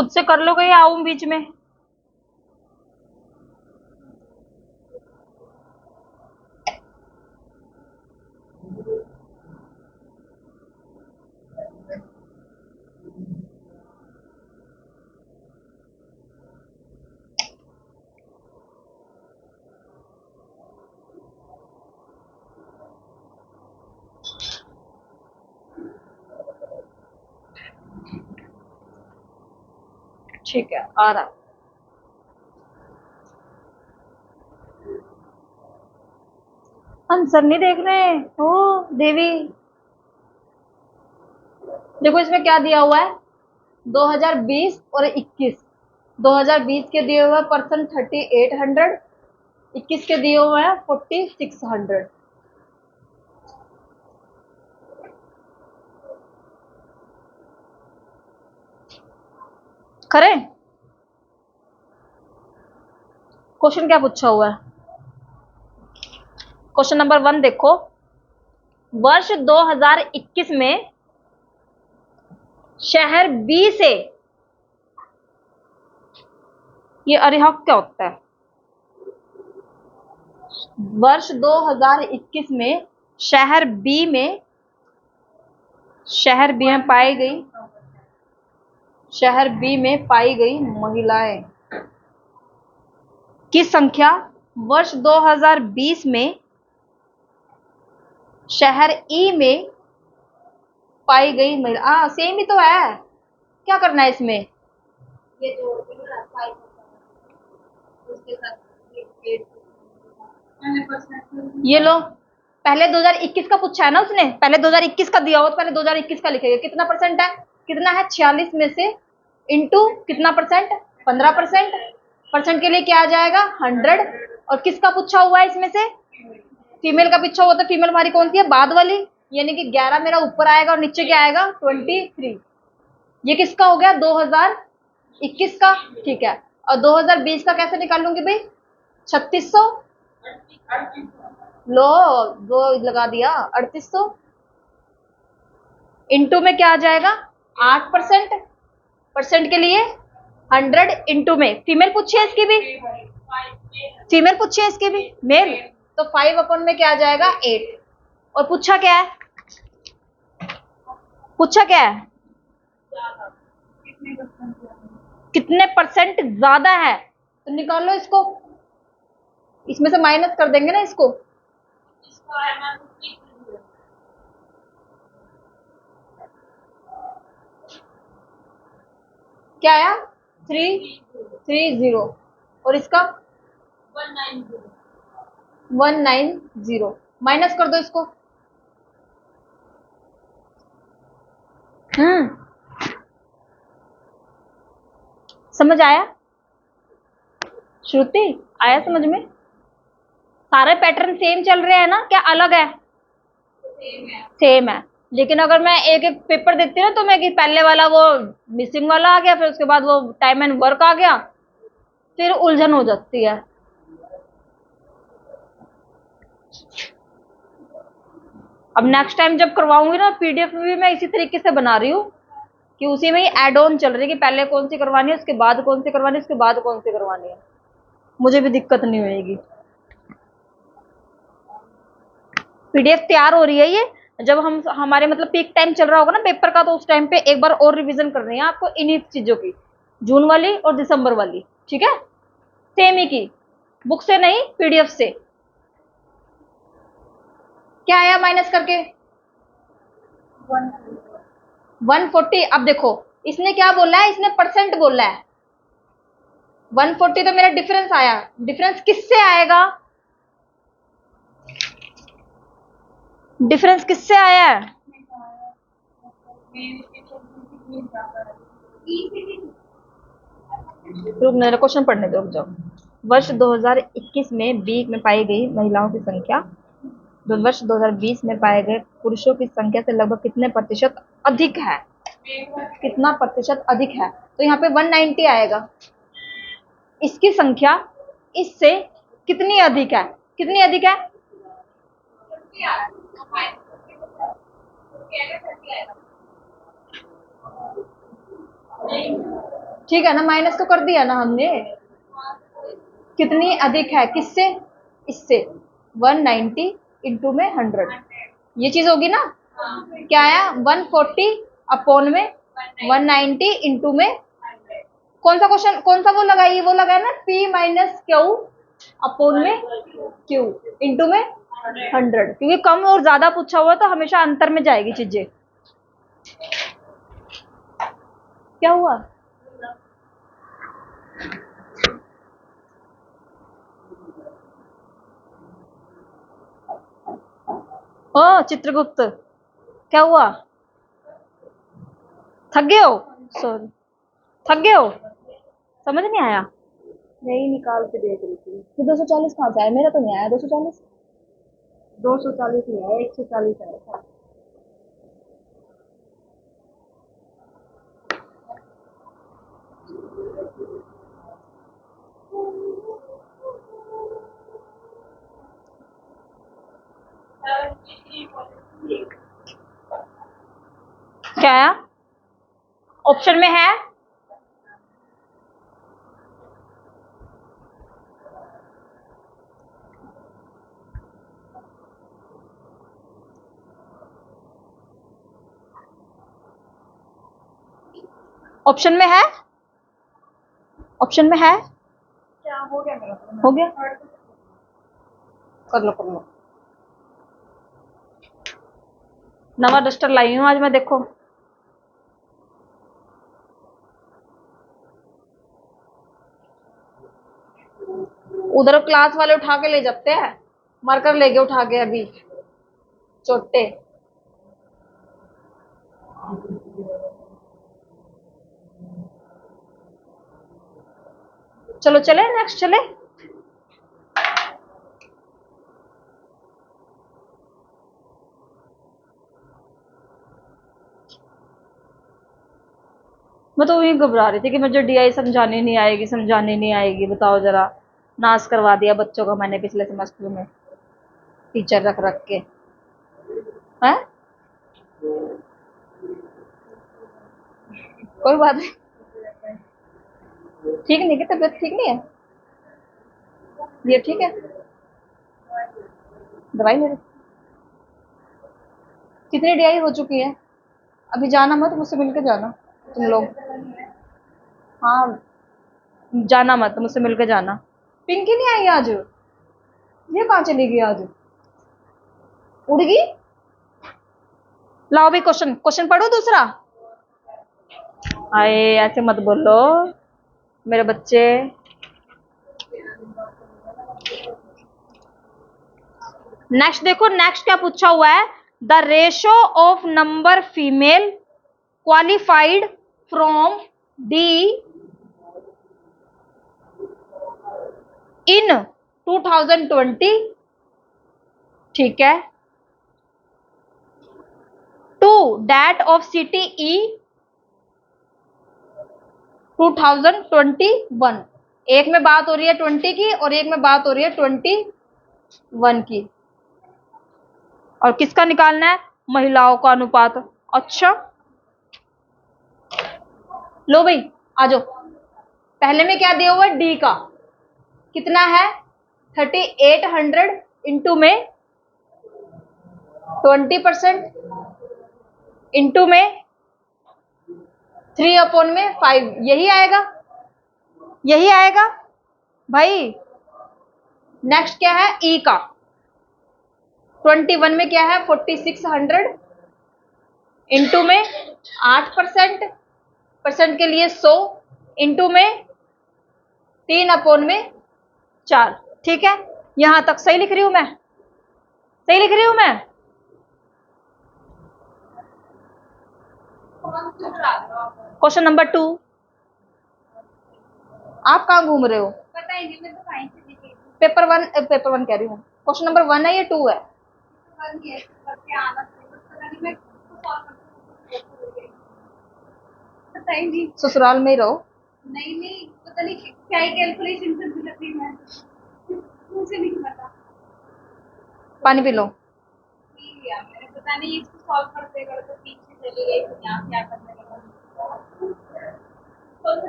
खुद से कर लोगे या आऊं बीच में? ठीक है, आ रहा। आंसर नहीं देख रहे हो देवी? देखो इसमें क्या दिया हुआ है, 2020 और 21। 2020 के दिए हुए पर्सन 3800, 21 के दिए हुए हैं 4600। करें? क्वेश्चन क्या पूछा हुआ है? क्वेश्चन नंबर 1 देखो। वर्ष 2021 में शहर बी से, ये अरे हाँ क्या होता है, वर्ष 2021 में शहर बी में, शहर बी में पाई गई, शहर बी में पाई गई महिलाएं की संख्या वर्ष 2020 में शहर ई में पाई गई महिला, सेम ही तो है, क्या करना है इसमें? ये जोड़ के उसके साथ ये लो, पहले 2021 का पूछा है ना उसने, पहले 2021 का दिया हो तो पहले 2021 का लिखेगा। कितना परसेंट है, कितना है 46 में से इंटू कितना परसेंट, 15%। परसेंट के लिए क्या आ जाएगा 100। और किसका पूछा हुआ है इसमें से, फीमेल का पूछा हुआ, तो फीमेल हमारी कौन सी है, बाद वाली, यानी कि 11 मेरा ऊपर आएगा और नीचे क्या आएगा 23। ये किसका हो गया 2021 का, ठीक है। और 2020 का कैसे निकालूंगी भाई, 3600, लो दो लगा दिया 3800, इंटू में क्या आ जाएगा 8%। परसेंट के लिए 100, इंटू में फीमेल पूछी है इसकी भी, फीमेल पूछी है इसकी भी, मेल, तो 5 अपन में क्या आ जाएगा 8। और पूछा क्या है, पूछा क्या है, कितने परसेंट ज्यादा है, तो निकालो इसको, इसमें से माइनस कर देंगे ना इसको। क्या आया 330, और इसका 190, माइनस कर दो इसको। समझ आया श्रुति, आया समझ में? सारे पैटर्न सेम चल रहे हैं ना, क्या अलग है? सेम है। लेकिन अगर मैं एक एक पेपर देती हूँ ना, तो मैं कि पहले वाला वो मिसिंग वाला आ गया, फिर उसके बाद वो टाइम एंड वर्क आ गया, फिर उलझन हो जाती है। अब नेक्स्ट टाइम जब करवाऊंगी ना पीडीएफ में भी मैं इसी तरीके से बना रही हूँ कि उसी में ही एड ऑन चल रही है कि पहले कौन सी करवानी है, उसके बाद कौन सी करवानी है, उसके बाद कौन सी करवानी है, मुझे भी दिक्कत नहीं होगी। पीडीएफ तैयार हो रही है ये, जब हम हमारे मतलब पीक टाइम चल रहा होगा ना पेपर का, तो उस टाइम पे एक बार और रिवीजन करनी है आपको इन्हीं चीजों की, जून वाली और दिसंबर वाली, ठीक है, सेम ही की, बुक से नहीं पीडीएफ से। क्या आया माइनस करके 140। अब देखो इसने क्या बोला है, इसने परसेंट बोला है, 140 तो मेरा डिफरेंस आया, डिफरेंस किससे आएगा, डिफरेंस किससे आया है, रुक मेरा क्वेश्चन पढ़ने दो, रुक जाओ। वर्ष 2021 में बी में पाई गई महिलाओं की संख्या वर्ष 2020 में पाए गए पुरुषों की संख्या से लगभग कितने प्रतिशत अधिक है, कितना प्रतिशत अधिक है, तो यहाँ पे 190 आएगा। इसकी संख्या इससे कितनी अधिक है, कितनी अधिक है, ठीक है ना, माइनस तो कर दिया ना हमने। कितनी अधिक है किससे, इससे। 190 इंटू में 100, ये चीज होगी ना। क्या आया 140 अपॉन में 190 इंटू में कौन सा क्वेश्चन, कौन सा वो लगाई, वो लगाया ना P माइनस क्यू अपॉन में Q इंटू में 100, क्योंकि कम और ज्यादा पूछा हुआ तो हमेशा अंतर में जाएगी चीजें। क्या हुआ, ओ चित्रगुप्त क्या हुआ, थक गए हो, सॉरी थक गए हो, समझ नहीं आया। नहीं निकाल के देख रही थी, फिर 240 कहाँ से आया, मेरा तो नहीं आया 240, 240 नहीं आया, 140 आया। क्या आया, ऑप्शन में है, ऑप्शन में है, ऑप्शन में है। क्या हो गया मेरा, हो गया, कर लो कर लो। नवा डस्टर लाई हूं आज मैं, देखो उधर क्लास वाले उठा के ले जाते हैं, मार्कर लेके उठा के अभी चोटे। चलो चले नेक्स्ट चले। मैं तो वही घबरा रही थी कि मुझे डीआई समझानी नहीं आएगी, समझानी नहीं आएगी, बताओ जरा, नाश करवा दिया बच्चों का मैंने पिछले सेमेस्टर में, टीचर रख रख के हैं। कोई बात नहीं, ठीक नहीं कि तबीयत ठीक नहीं है, ये ठीक है, दवाई ले रही। कितनी डीआई हो चुकी है, अभी जाना मत, मुझसे मिलके जाना तुम लोग, हाँ जाना मत, मुझसे मिलके जाना। पिंकी नहीं आई आज, ये कहाँ चली गई आज, उड़ गई। लाओ भी क्वेश्चन, क्वेश्चन पढ़ो दूसरा। आए ऐसे मत बोलो मेरे बच्चे। नेक्स्ट देखो, नेक्स्ट क्या पूछा हुआ है, the ratio of number female qualified from D in 2020, ठीक है, टू दैट ऑफ सीटीई 2021। एक में बात हो रही है 20 की और एक में बात हो रही है 21 की, और किसका निकालना है, महिलाओं का अनुपात। अच्छा लो भाई आ जाओ, पहले में क्या दिया हुआ है, डी का कितना है 3800 इंटू में 20%, इंटू में 3/5, यही आएगा, यही आएगा भाई। नेक्स्ट क्या है, ई का 21 में क्या है 4600 इंटू में 8%, परसेंट के लिए 100 इंटू में 3/4, ठीक है, यहां तक सही लिख रही हूं मैं, सही लिख रही हूं मैं। क्वेश्चन नंबर 2, आप कहां घूम रहे हो, पता ही नहीं, मैं तो साइंस से लिखी, पेपर 1 कह रही हूँ, क्वेश्चन नंबर 1 है या 2 है, पता ही नहीं, ससुराल में ही रहो। नहीं नहीं पता नहीं क्या ही कैलकुलेशन करती रहती है, मुझे नहीं पता। पानी पी लो। पी लिया मैंने, पता नहीं इसको सॉल्व करते करते पीछे चली गई, तो यहाँ क्या करने लगा। 30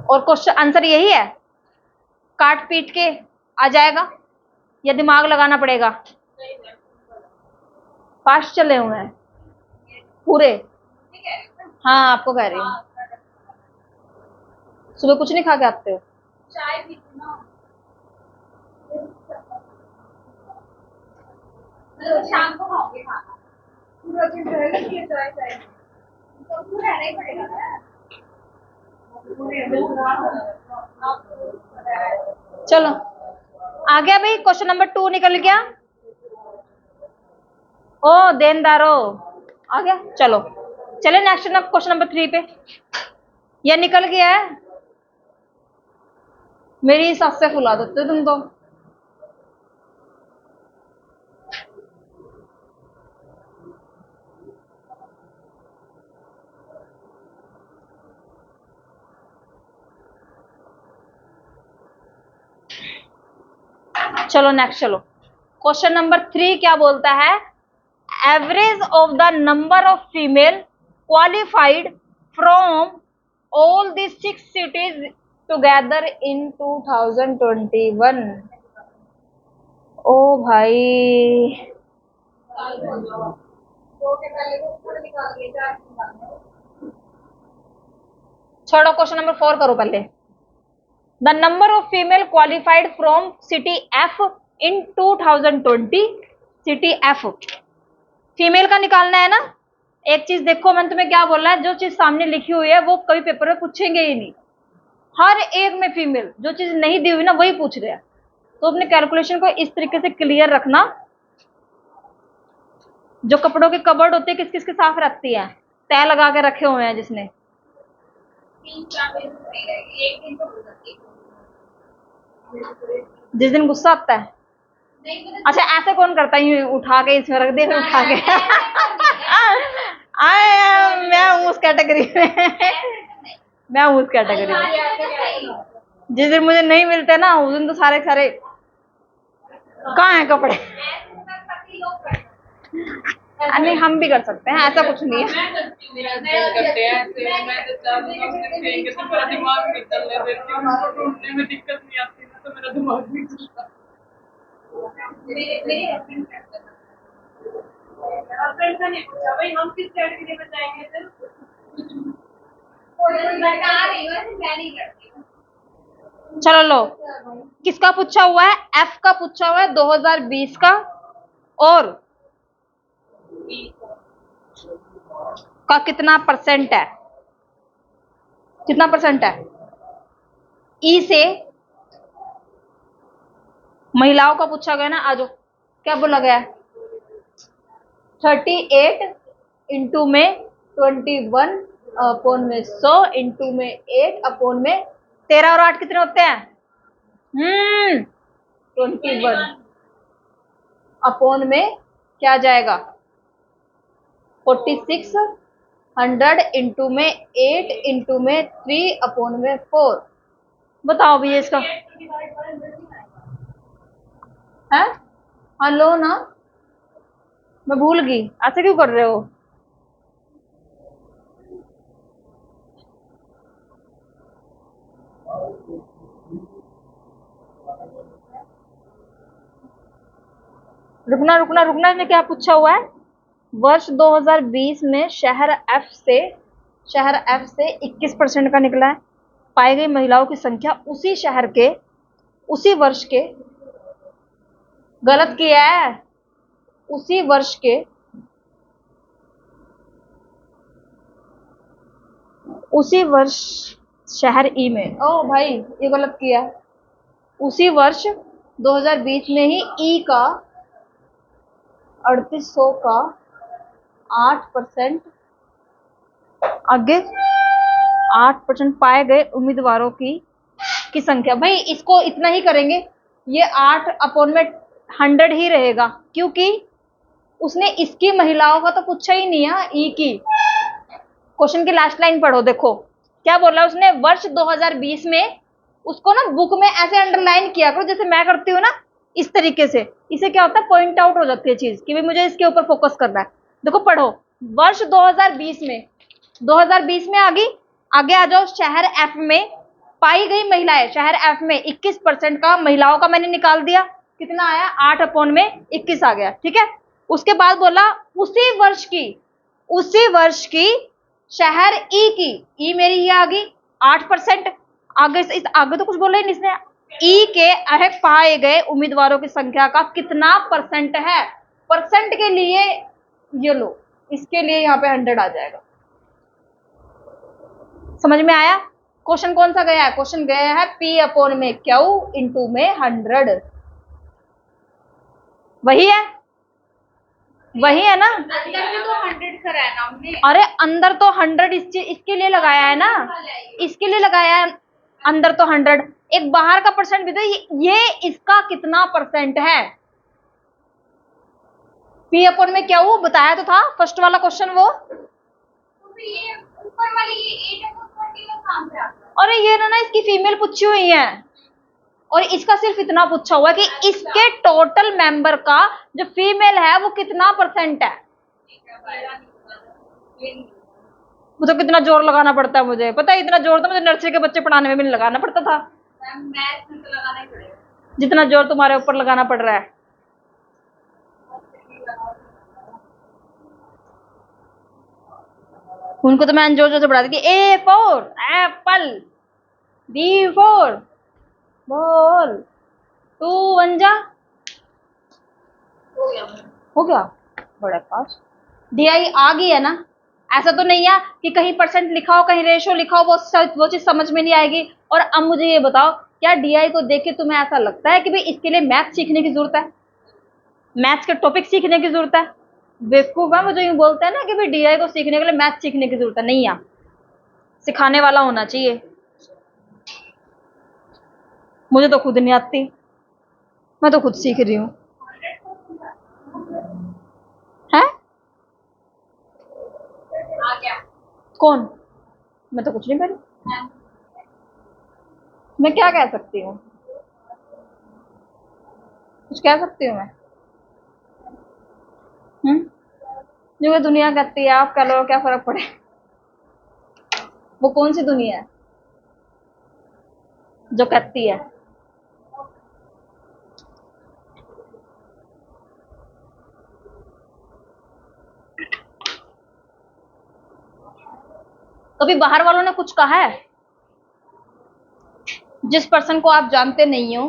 और क्वेश्चन आंसर यही है, काट पीट के आ जाएगा या दिमाग लगाना पड़ेगा? फास्ट चले हुए हैं पूरे। हाँ आपको कह रही हूँ, सुबह कुछ नहीं खा के आते हो? चाय पी ना, शाम को खाओगे खाना, पूरा दिन रहेगा चाय चाय तो पूरा रहना ही पड़ेगा ना। चलो आ गया भाई, क्वेश्चन नंबर 2 निकल गया। ओ देनदारो आ गया। चलो चले नेक्स्ट क्वेश्चन नंबर 3 पे। ये निकल गया है, मेरी सास से फुला देते तुम तो। चलो नेक्स्ट, चलो क्वेश्चन नंबर 3 क्या बोलता है? Average of the number of female qualified from all the 6 cities together in 2021। ओ भाई छोड़ो, क्वेश्चन नंबर 4 करो पहले। The number of female qualified from city F in 2020। City F female का निकालना है ना। एक चीज देखो, मैंने तुम्हें क्या बोला है, जो चीज सामने लिखी हुई है वो कभी पेपर में पूछेंगे ही नहीं। हर एक में फीमेल, जो चीज नहीं दी हुई ना वही पूछ रहे हैं। तो अपने कैलकुलेशन को इस तरीके से क्लियर रखना। जो कपड़ों की कबर्ड होती है किस किस की साफ रहती है? तय लगा के रखे हुए हैं जिसने। जिस दिन गुस्सा आता है। अच्छा ऐसे कौन करता है, उठा के इसमें रख दे, उठा के मैं हूँ उस कैटेगरी में। मैं हूँ उस कैटेगरी में। जिस दिन मुझे नहीं मिलते ना उस दिन तो सारे सारे कहाँ हैं कपड़े। नहीं हम भी कर सकते हैं, ऐसा कुछ नहीं है। चलो लो, किसका पूछा हुआ है? एफ का पूछा हुआ है 2020 का, और का कितना परसेंट है? कितना परसेंट है? ई से महिलाओं का पूछा गया ना। आज क्या बोला गया? 38 इंटू में 21 अपोन में 100 इंटू में 8 अपोन में 13 और 8 कितने होते हैं? 21 अपोन में क्या जाएगा? 4600 इंटू में 8 इंटू में 3 अपोन में 4। बताओ भैया इसका है। हाँ लो ना, मैं भूल गई। ऐसे क्यों कर रहे हो? रुकना रुकना रुकना, इसमें क्या पूछा हुआ है? वर्ष 2020 में शहर एफ से 21% का निकला है। पाई गई महिलाओं की संख्या उसी शहर के उसी वर्ष के, गलत किया है, उसी वर्ष के शहर ई में। ओ भाई ये गलत किया है। उसी वर्ष 2020 में ही ई का 3800 का 8% आगे 8% पाए गए उम्मीदवारों की संख्या। भाई इसको इतना ही करेंगे, ये 8 अपोन में 100 ही रहेगा, क्योंकि उसने इसकी महिलाओं का तो पूछा ही नहीं है। ई की क्वेश्चन की लास्ट लाइन पढ़ो, देखो क्या बोला उसने, वर्ष 2020 में, उसको ना बुक में ऐसे अंडरलाइन किया करो जैसे मैं करती हूँ ना, इस तरीके से। इसे क्या होता है, पॉइंट आउट हो जाती है चीज कि भाई मुझे इसके ऊपर फोकस करना है। देखो पढ़ो, वर्ष 2020 में, 2020 में आगे आ जाओ। शहर एफ में पाई गई महिलाएं, शहर एफ में 21% का महिलाओं का मैंने निकाल दिया, कितना आया, 8/21 आ गया, ठीक है। उसके बाद बोला उसी वर्ष की शहर ई की, ई मेरी ये आ गई 8%। आगे से इस आगे तो कुछ बोला ही नहीं इसने। ई के पाए गए उम्मीदवारों की संख्या का कितना परसेंट है, परसेंट के लिए ये लो, इसके लिए यहाँ पे 100 आ जाएगा। समझ में आया? क्वेश्चन कौन सा गया है, क्वेश्चन गया है P/Q इंटू में 100। वही है ना। अंदर में तो 100 कराया ना हमने। अरे अंदर तो 100 इसके लिए लगाया है ना, इसके लिए लगाया है अंदर तो 100। एक बाहर का परसेंट भी तो ये इसका कितना परसेंट है। P/Q बताया तो था फर्स्ट वाला क्वेश्चन वो। ये ऊपर वाली ये 8/20 का काम है। अरे ये ना इसकी फीमेल पूछी हुई है, और इसका सिर्फ इतना पूछा हुआ है कि इसके टोटल मेंबर का जो फीमेल है वो कितना परसेंट है। वो तो कितना जोर लगाना पड़ता है मुझे पता है, इतना जोर तो मुझे नर्सरी के बच्चे पढ़ाने में भी नहीं लगाना पड़ता था। मैथ में तो लगाना ही पड़ेगा जितना जोर तुम्हारे ऊपर लगाना पड़ रहा है। उनको तो मैंने जोर जोर से पढ़ा दी कि A for Apple, B for ball, 2 1 जा हो गया बड़ा पास। DI आ गई है ना, ऐसा तो नहीं है कि कहीं परसेंट लिखा हो कहीं रेशो लिखा हो, वो चीज समझ में नहीं आएगी। और अब मुझे ये बताओ, क्या DI को देख के तुम्हें ऐसा लगता है कि भाई इसके लिए मैथ सीखने की जरूरत है, मैथ्स के टॉपिक सीखने की जरूरत है? बेवकूफ है वो जो यूं बोलते हैं ना कि भाई DI को सीखने के लिए मैथ सीखने की जरूरत है। नहीं है, सिखाने वाला होना चाहिए। मुझे तो खुद नहीं आती, मैं तो खुद सीख रही हूँ। है कौन? मैं तो कुछ नहीं करी, मैं क्या कह सकती हूँ, कुछ कह सकती हूँ मैं? जो ये दुनिया कहती है आप कह लो, क्या फर्क पड़े। वो कौन सी दुनिया है जो कहती है? कभी बाहर वालों ने कुछ कहा है? जिस पर्सन को आप जानते नहीं हो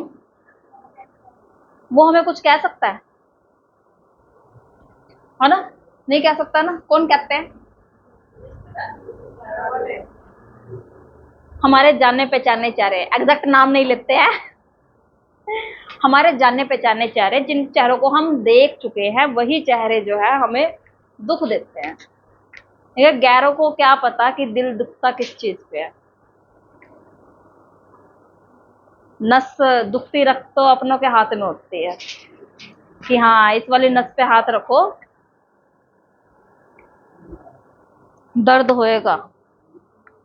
वो हमें कुछ कह सकता है ना? नहीं कह सकता ना। कौन कहते हैं? हमारे जानने पहचाने चेहरे, एग्जैक्ट नाम नहीं लेते हैं। हमारे जानने पहचाने चेहरे, जिन चेहरों को हम देख चुके हैं वही चेहरे जो है हमें दुख देते हैं। ये गैरों को क्या पता कि दिल दुखता किस चीज पे है। नस दुखती रख तो अपनों के हाथ में होती है कि हाँ इस वाली नस पे हाथ रखो दर्द होएगा।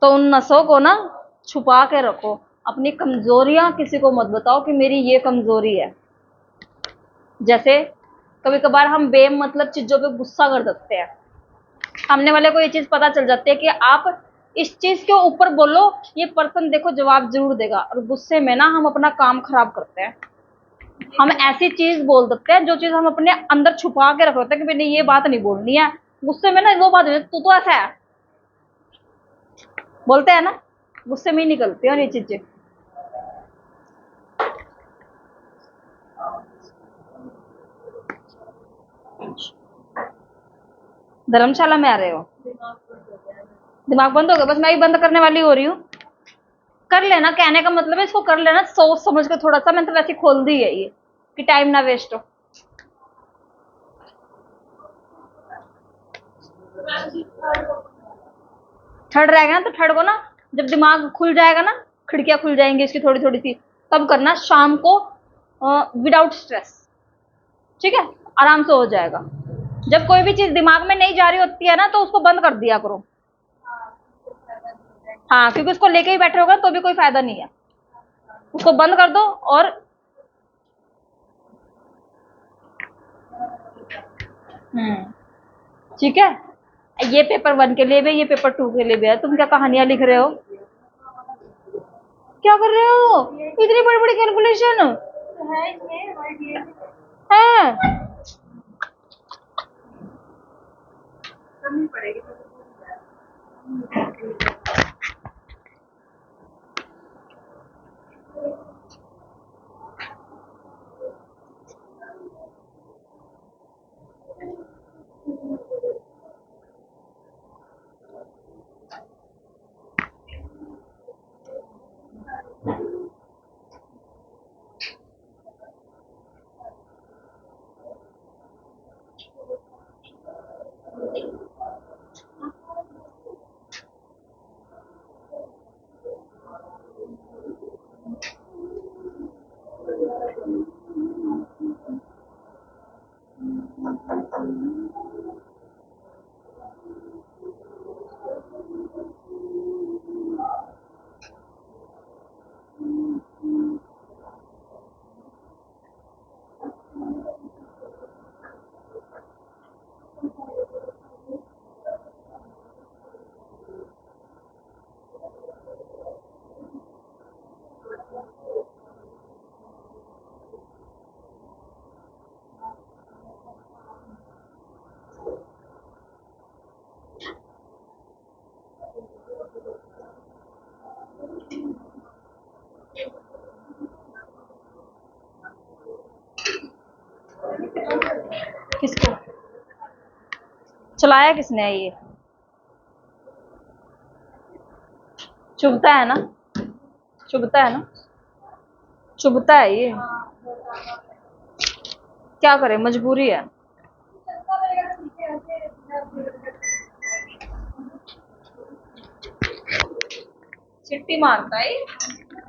तो उन नसों को ना छुपा के रखो, अपनी कमजोरियां किसी को मत बताओ कि मेरी ये कमजोरी है। जैसे कभी कभार हम बेमतलब चीजों पे गुस्सा कर देते हैं, सामने वाले को ये चीज पता चल जाती है कि आप इस चीज के ऊपर बोलो ये पर्सन देखो जवाब जरूर देगा, और गुस्से में ना हम अपना काम खराब करते हैं। हम ऐसी चीज बोल देते हैं जो चीज हम अपने अंदर छुपा के रख देते हैं कि मैंने ये बात नहीं बोलनी है। गुस्से में ना वो बात तू तो ऐसा है बोलते हैं ना, गुस्से में ही निकलती है ये चीजें। धर्मशाला में आ रहे हो? दिमाग बंद हो गया? बस मैं भी बंद करने वाली हो रही हूँ। कर लेना, कहने का मतलब है इसको कर लेना सोच समझ के थोड़ा सा। मैंने तो वैसे खोल दी है ये कि टाइम ना वेस्ट हो। थर्ड रहेगा ना तो थर्ड को ना जब दिमाग खुल जाएगा ना, खिड़कियां खुल जाएंगी इसकी थोड़ी थोड़ी सी, तब करना शाम को विदाउट स्ट्रेस, ठीक है? आराम से हो जाएगा। जब कोई भी चीज दिमाग में नहीं जा रही होती है ना तो उसको बंद कर दिया करो। हाँ, क्योंकि उसको लेके ही बैठे होगा तो भी कोई फायदा नहीं है, उसको बंद कर दो। और ठीक है, ये पेपर 1 के लिए भी है, ये पेपर 2 के लिए भी है। तुम क्या कहानियां लिख रहे हो, क्या कर रहे हो, इतनी बड़ी बड़ी कैलकुलेशन है। करनी पड़ेगी। किसको चलाया किसने है ये, चुभता है ना, चुभता है ना, चुभता है ये, क्या करे, मजबूरी है। चिट्टी मारता है।